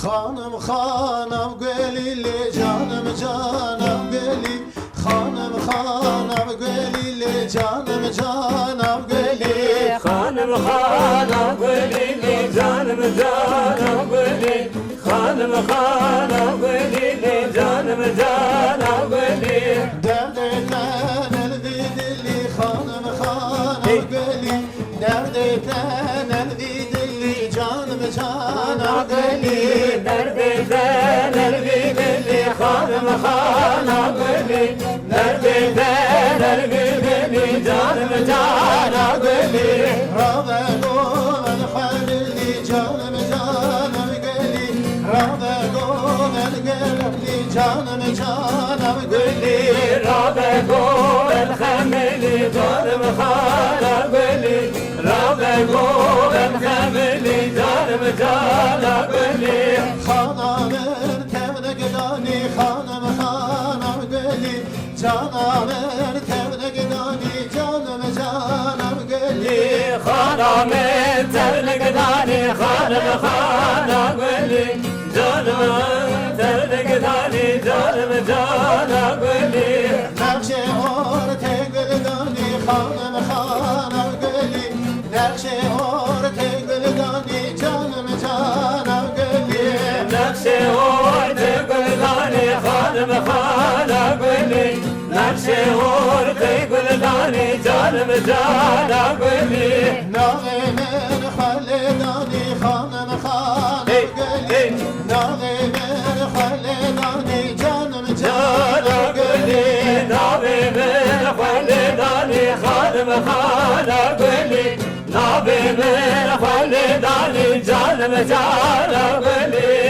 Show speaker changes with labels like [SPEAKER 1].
[SPEAKER 1] Hanım hanım gelili canım canım geli. Hanım hanım gelili canım canım geli.
[SPEAKER 2] Hanım hanım gelili canım canım geli. Hanım hanım gelili canım canım geli.
[SPEAKER 1] Neredeydin elvidili hanım hanım geli. Neredeydin elvidili canım canım geli.
[SPEAKER 2] Neredeydin elbideli hanım hanım geli. Neredeydin elbideli canım canım geli.
[SPEAKER 1] Ravegon el halili canım canım geli. Ravegon el gelli canım canım geli.
[SPEAKER 2] Rabe gol hamili canım hanım geli. Rabe gol hamili canım canım geli.
[SPEAKER 1] Hanamın tevne gidani hanım hanım geli. Canamın tevne gidani canım canım geli.
[SPEAKER 2] Hanımın tevne gidani hanım hanım geli. Canım tevne gidani canım canım geli.
[SPEAKER 1] Nakşe orte gülgani hanım hanım geli. Nakşe orte gülgani canım canım geli.
[SPEAKER 2] Nakşe orte gülgani hanım hanım geli. Nakşe orte gülgani canım canım geli.
[SPEAKER 1] Nagimin haledani hanım hanım geli. Nagimin haledani canım canım geli.
[SPEAKER 2] Nabimin halidani hanım hanım geli. Nabimin halidani canım canım geli.